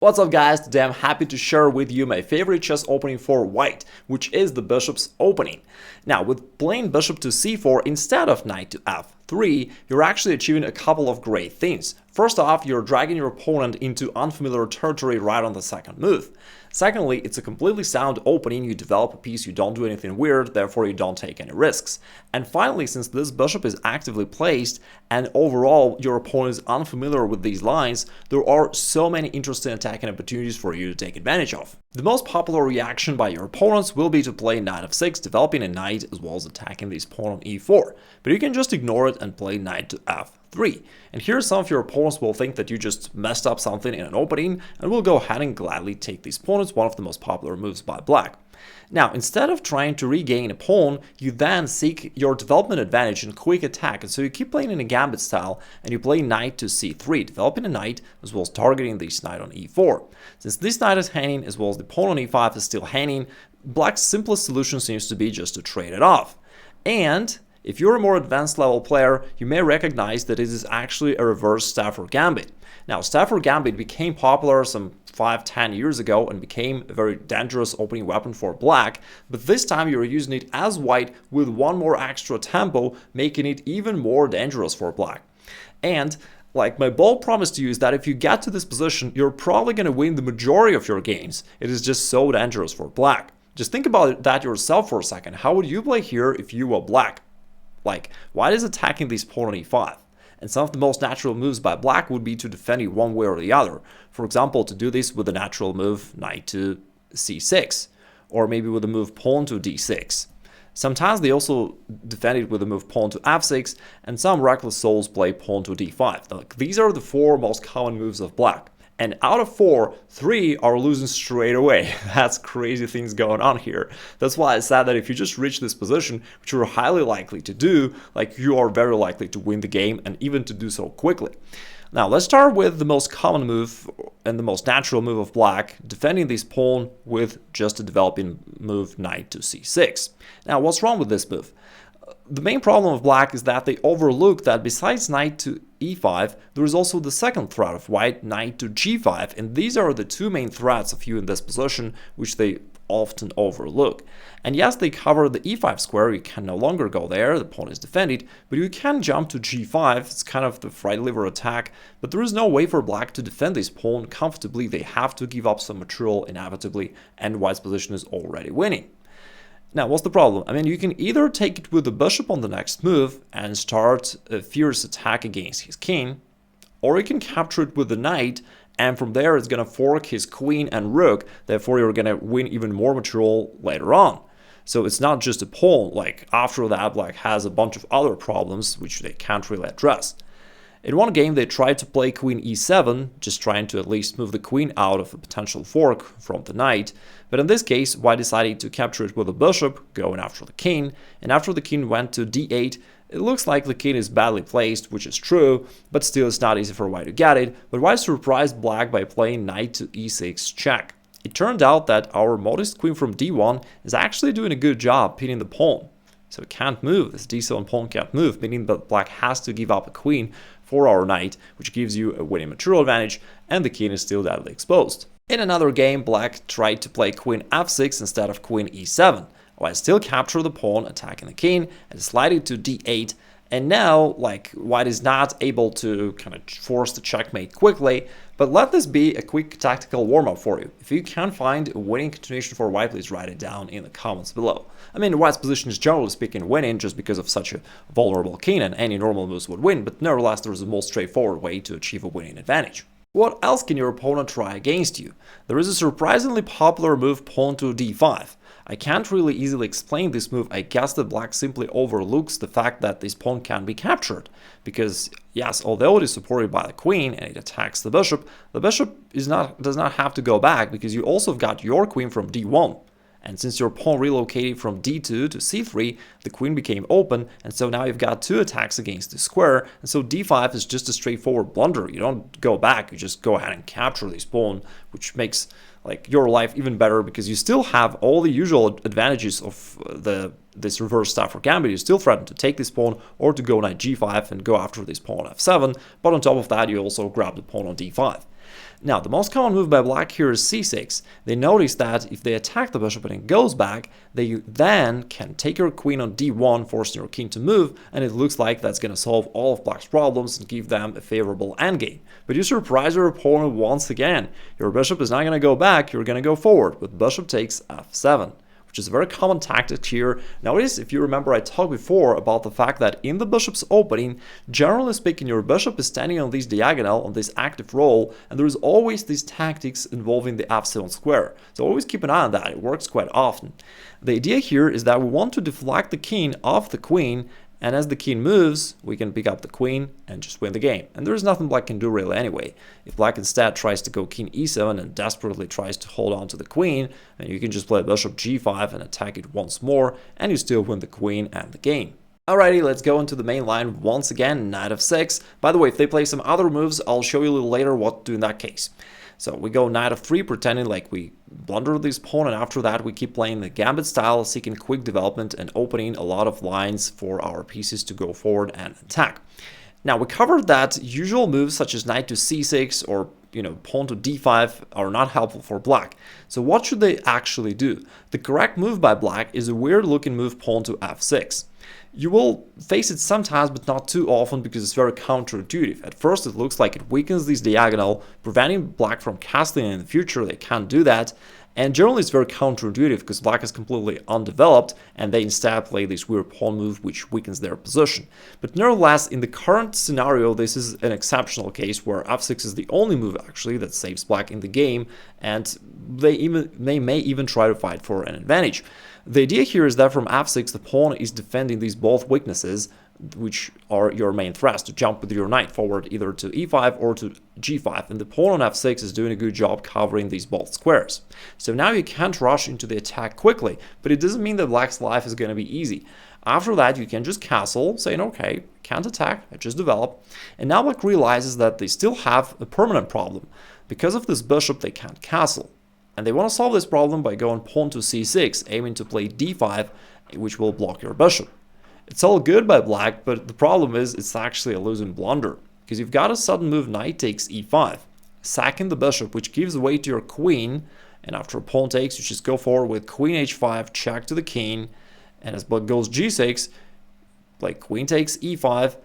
What's up guys, today I'm happy to share with you my favorite chess opening for white, which is the bishop's opening. Now with playing bishop to c4 instead of knight to f3, you're actually achieving a couple of great things. First off, you're dragging your opponent into unfamiliar territory right on the second move. Secondly, it's a completely sound opening, you develop a piece, you don't do anything weird, therefore you don't take any risks. And finally, since this bishop is actively placed and overall your opponent is unfamiliar with these lines, there are so many interesting attacking opportunities for you to take advantage of. The most popular reaction by your opponents will be to play knight f6, developing a knight as well as attacking this pawn on e4. But you can just ignore it and play knight to f3. And here some of your opponents will think that you just messed up something in an opening and will go ahead and gladly take these pawns. It's one of the most popular moves by black. Now, instead of trying to regain a pawn, you then seek your development advantage in quick attack, and so you keep playing in a gambit style, and you play knight to c3, developing a knight as well as targeting this knight on e4. Since this knight is hanging as well as the pawn on e5 is still hanging, black's simplest solution seems to be just to trade it off. And if you're a more advanced level player, you may recognize that it is actually a reverse Stafford Gambit. Now, Stafford Gambit became popular some 5-10 years ago and became a very dangerous opening weapon for black, but this time you're using it as white with one more extra tempo, making it even more dangerous for black. And like my bold promise to you is that if you get to this position, you're probably going to win the majority of your games. It is just so dangerous for black. Just think about that yourself for a second. How would you play here if you were black? Like, white is attacking this pawn on e5. And some of the most natural moves by black would be to defend it one way or the other. For example, to do this with the natural move knight to c6, or maybe with the move pawn to d6. Sometimes they also defend it with the move pawn to f6, and some reckless souls play pawn to d5. Now, these are the four most common moves of black. And out of 4, 3 are losing straight away. That's crazy things going on here. That's why I said that if you just reach this position, which you're highly likely to do, like you are very likely to win the game and even to do so quickly. Now let's start with the most common move and the most natural move of black, defending this pawn with just a developing move knight to c6. Now what's wrong with this move? The main problem of black is that they overlook that besides knight to e5, there is also the second threat of white, knight to g5, and these are the two main threats of you in this position, which they often overlook. And yes, they cover the e5 square, you can no longer go there, the pawn is defended, but you can jump to g5, it's kind of the fried liver attack, but there is no way for black to defend this pawn comfortably, they have to give up some material inevitably, and white's position is already winning. Now, what's the problem? I mean, you can either take it with the bishop on the next move and start a fierce attack against his king, or you can capture it with the knight, and from there it's going to fork his queen and rook, therefore you're going to win even more material later on. So it's not just a pawn, like after that black has a bunch of other problems which they can't really address. In one game, they tried to play queen e7, just trying to at least move the queen out of a potential fork from the knight, but in this case, white decided to capture it with the bishop, going after the king, and after the king went to d8, it looks like the king is badly placed, which is true, but still it's not easy for white to get it, but white surprised black by playing knight to e6 check. It turned out that our modest queen from d1 is actually doing a good job pinning the pawn. So it can't move, this d7 pawn can't move, meaning that black has to give up a queen for our knight, which gives you a winning material advantage, and the king is still deadly exposed. In another game, black tried to play queen f6 instead of queen e7. White still captured the pawn, attacking the king, and slided to d8, and now, like, white is not able to kind of force the checkmate quickly, but let this be a quick tactical warm-up for you. If you can find a winning continuation for white, please write it down in the comments below. I mean, white's position is generally speaking winning just because of such a vulnerable king, and any normal moves would win, but nevertheless there is a most straightforward way to achieve a winning advantage. What else can your opponent try against you? There is a surprisingly popular move pawn to d5. I can't really easily explain this move. I guess that black simply overlooks the fact that this pawn can be captured. Because, yes, although it is supported by the queen and it attacks the bishop does not have to go back because you also got your queen from d1. And since your pawn relocated from d2 to c3, the queen became open, and so now you've got two attacks against the square, and so d5 is just a straightforward blunder. You don't go back, you just go ahead and capture this pawn, which makes like your life even better because you still have all the usual advantages of this reverse Stafford Gambit. You still threaten to take this pawn or to go knight g5 and go after this pawn on f7, but on top of that you also grab the pawn on d5. Now, the most common move by black here is c6. They notice that if they attack the bishop and it goes back, they then can take your queen on d1, forcing your king to move, and it looks like that's going to solve all of black's problems and give them a favorable endgame. But you surprise your opponent once again. Your bishop is not going to go back, you're going to go forward with bishop takes f7. Which is a very common tactic here. Notice, if you remember, I talked before about the fact that in the bishop's opening, generally speaking, your bishop is standing on this diagonal, on this active role, and there is always these tactics involving the f7 square. So always keep an eye on that, it works quite often. The idea here is that we want to deflect the king off the queen, and as the king moves, we can pick up the queen and just win the game. And there's nothing black can do really anyway. If black instead tries to go king e7 and desperately tries to hold on to the queen, then you can just play bishop g5 and attack it once more, and you still win the queen and the game. Alrighty, let's go into the main line once again, knight f6. By the way, if they play some other moves, I'll show you a little later what to do in that case. So we go knight f3, pretending like we blunder this pawn, and after that we keep playing the gambit style, seeking quick development and opening a lot of lines for our pieces to go forward and attack. Now, we covered that usual moves such as knight to c6 or pawn to d5 are not helpful for black. So what should they actually do? The correct move by black is a weird looking move, pawn to f6. You will face it sometimes, but not too often, because it's very counterintuitive. At first it looks like it weakens this diagonal, preventing black from castling in the future. They can't do that. And generally it's very counterintuitive because black is completely undeveloped and they instead play this weird pawn move which weakens their position. But nevertheless, in the current scenario, this is an exceptional case where f6 is the only move actually that saves black in the game, and they may even try to fight for an advantage. The idea here is that from f6 the pawn is defending these both weaknesses, which are your main threats, to jump with your knight forward either to e5 or to g5, and the pawn on f6 is doing a good job covering these both squares. So now you can't rush into the attack quickly, but it doesn't mean that black's life is going to be easy. After that you can just castle, saying okay, can't attack, I just develop, and now black realizes that they still have a permanent problem. Because of this bishop they can't castle, and they want to solve this problem by going pawn to c6, aiming to play d5, which will block your bishop. It's all good by black, but the problem is it's actually a losing blunder, because you've got a sudden move knight takes e5, sacking the bishop, which gives way to your queen, and after a pawn takes, you just go forward with queen h5, check to the king, and as black goes g6, like queen takes e5,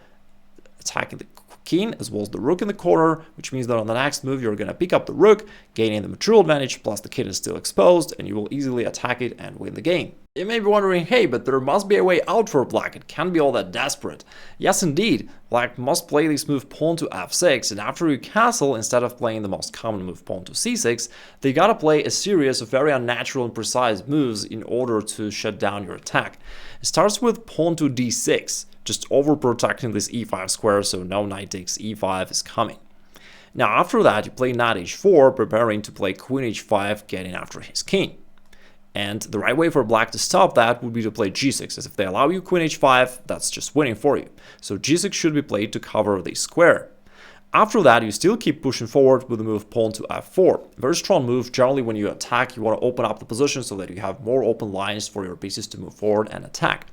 attacking the king as well as the rook in the corner, which means that on the next move you're going to pick up the rook, gaining the material advantage, plus the king is still exposed, and you will easily attack it and win the game. You may be wondering, hey, but there must be a way out for black, it can't be all that desperate. Yes indeed, black must play this move pawn to f6, and after you castle, instead of playing the most common move pawn to c6, they gotta play a series of very unnatural and precise moves in order to shut down your attack. It starts with pawn to d6, just overprotecting this e5 square, so no knight takes e5 is coming. Now after that you play knight h4, preparing to play queen h5, getting after his king. And the right way for black to stop that would be to play g6, as if they allow you queen h5, that's just winning for you. So g6 should be played to cover the square. After that, you still keep pushing forward with the move pawn to f4. Very strong move. Generally, when you attack, you want to open up the position so that you have more open lines for your pieces to move forward and attack.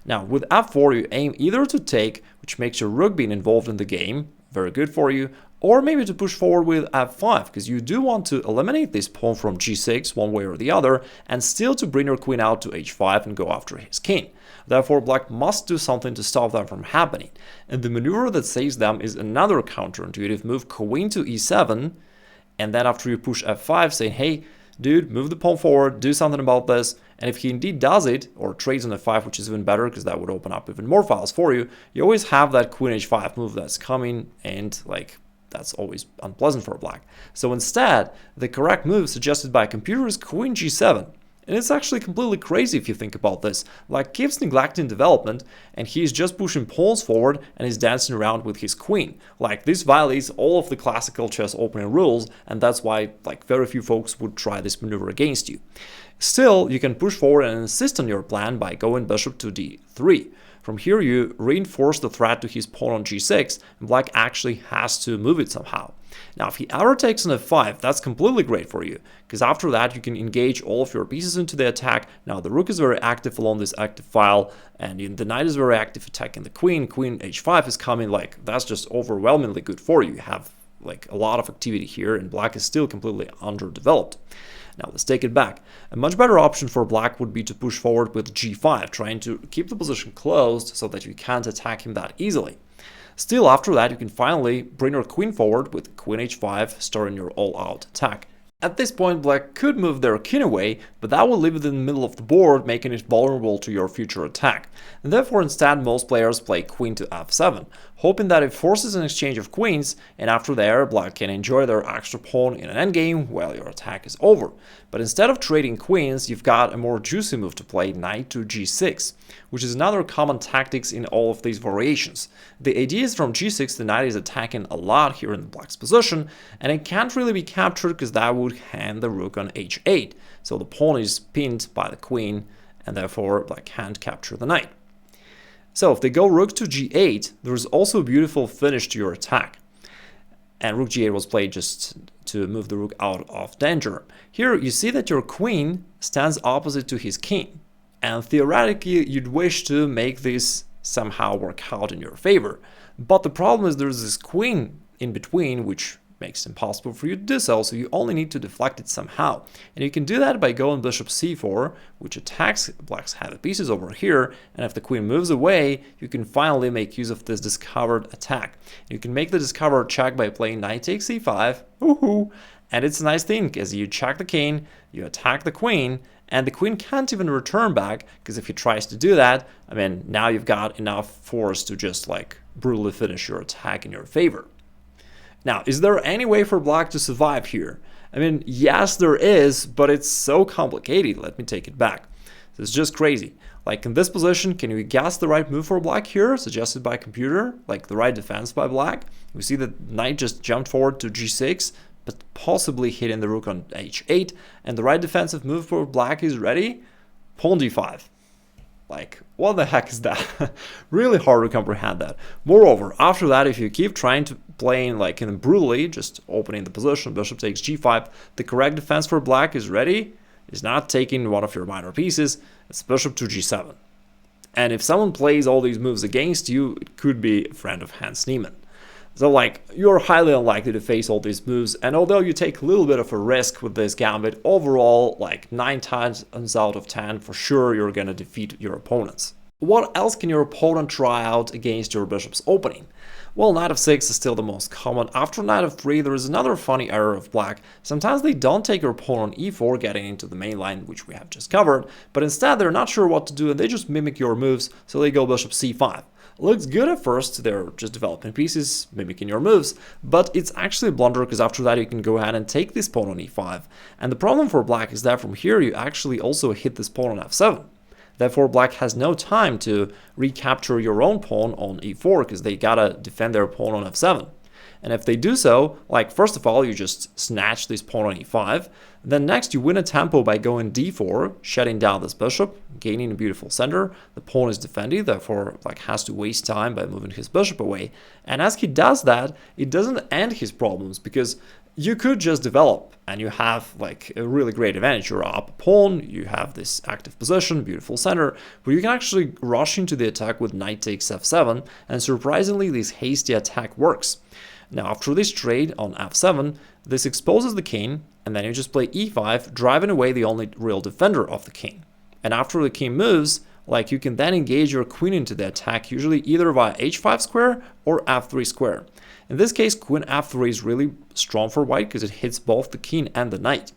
Now, with f4, you aim either to take, which makes your rook being involved in the game, very good for you, or maybe to push forward with f5, because you do want to eliminate this pawn from g6 one way or the other, and still to bring your queen out to h5 and go after his king. Therefore, black must do something to stop that from happening. And the maneuver that saves them is another counterintuitive move, queen to e7, and then after you push f5, saying, hey, dude, move the pawn forward, do something about this. And if he indeed does it, or trades on f5, which is even better because that would open up even more files for you, you always have that queen h5 move that's coming, and like, that's always unpleasant for black. So instead, the correct move suggested by a computer is queen g7. And it's actually completely crazy if you think about this. Like, keeps neglecting development, and he's just pushing pawns forward and he's dancing around with his queen. Like, this violates all of the classical chess opening rules, and that's why like very few folks would try this maneuver against you. Still, you can push forward and insist on your plan by going bishop to d3. From here, you reinforce the threat to his pawn on g6, and black actually has to move it somehow. Now, if he ever takes on f5, that's completely great for you, because after that you can engage all of your pieces into the attack. Now, the rook is very active along this active file, and the knight is very active attacking the queen. Queen h5 is coming, like, that's just overwhelmingly good for you. You have like a lot of activity here, and black is still completely underdeveloped. Now let's take it back. A much better option for black would be to push forward with g5, trying to keep the position closed so that you can't attack him that easily. Still, after that, you can finally bring your queen forward with queen h5, starting your all-out attack. At this point, black could move their king away, but that will leave it in the middle of the board, making it vulnerable to your future attack. And therefore, instead, most players play queen to f7, hoping that it forces an exchange of queens, and after there, black can enjoy their extra pawn in an endgame while your attack is over. But instead of trading queens, you've got a more juicy move to play, knight to g6, which is another common tactics in all of these variations. The idea is from g6, the knight is attacking a lot here in the black's position, and it can't really be captured because that would hand the rook on h8. So the pawn is pinned by the queen, and therefore black can't capture the knight. So if they go rook to g8, there's also a beautiful finish to your attack. And rook g8 was played just to move the rook out of danger. Here you see that your queen stands opposite to his king. And theoretically, you'd wish to make this somehow work out in your favor. But the problem is there's this queen in between, which makes it impossible for you to do so, so you only need to deflect it somehow. And you can do that by going bishop c4, which attacks black's heavy pieces over here, and if the queen moves away, you can finally make use of this discovered attack. You can make the discovered check by playing knight takes c5, woohoo! And it's a nice thing, because you check the king, you attack the queen, and the queen can't even return back, because if he tries to do that, I mean, now you've got enough force to just like brutally finish your attack in your favor. Now, is there any way for black to survive here? I mean, yes, there is, but it's so complicated. Let me take it back. This is just crazy. Like in this position, can you guess the right move for black here, suggested by computer? Like the right defense by black? We see that knight just jumped forward to g6, but possibly hitting the rook on h8. And the right defensive move for black is ready? Pawn d5. Like, what the heck is that? Really hard to comprehend that. Moreover, after that, if you keep trying to playing like in brutally, just opening the position, bishop takes g5, the correct defense for black is ready. Is not taking one of your minor pieces. It's bishop to g7. And if someone plays all these moves against you, it could be a friend of Hans Niemann. So like, you're highly unlikely to face all these moves, and although you take a little bit of a risk with this gambit, overall, like 9 times out of 10, for sure you're gonna defeat your opponents. What else can your opponent try out against your bishop's opening? Well, knight of 6 is still the most common. After knight of 3, there is another funny error of black. Sometimes they don't take your pawn on e4, getting into the main line, which we have just covered, but instead they're not sure what to do and they just mimic your moves, so they go bishop c5. Looks good at first, they're just developing pieces, mimicking your moves, but it's actually a blunder because after that you can go ahead and take this pawn on e5. And the problem for black is that from here you actually also hit this pawn on f7. Therefore, black has no time to recapture your own pawn on e4 because they gotta defend their pawn on f7. And if they do so, like first of all, you just snatch this pawn on e5. Then next you win a tempo by going d4, shutting down this bishop, gaining a beautiful center. The pawn is defended, therefore black has to waste time by moving his bishop away. And as he does that, it doesn't end his problems because you could just develop and you have like a really great advantage. You're up a pawn, you have this active position, beautiful center, but you can actually rush into the attack with knight takes f7, and surprisingly this hasty attack works. Now after this trade on f7, this exposes the king, and then you just play e5, driving away the only real defender of the king. And after the king moves, like you can then engage your queen into the attack, usually either via h5 square or f3 square. In this case, queen f3 is really strong for white because it hits both the king and the knight.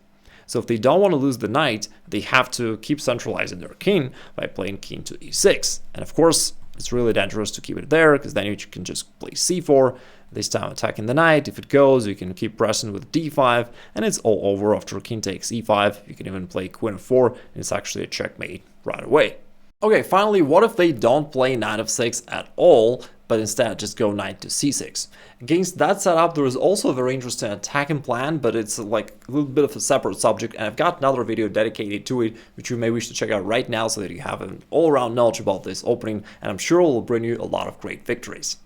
So if they don't want to lose the knight, they have to keep centralizing their king by playing king to e6. And of course, it's really dangerous to keep it there because then you can just play c4, this time attacking the knight. If it goes, you can keep pressing with d5, and it's all over after king takes e5. You can even play queen f4, and it's actually a checkmate right away. Okay, finally, what if they don't play knight of 6 at all, but instead just go knight to c6? Against that setup, there is also a very interesting attacking plan, but it's like a little bit of a separate subject, and I've got another video dedicated to it, which you may wish to check out right now so that you have an all-around knowledge about this opening, and I'm sure it will bring you a lot of great victories.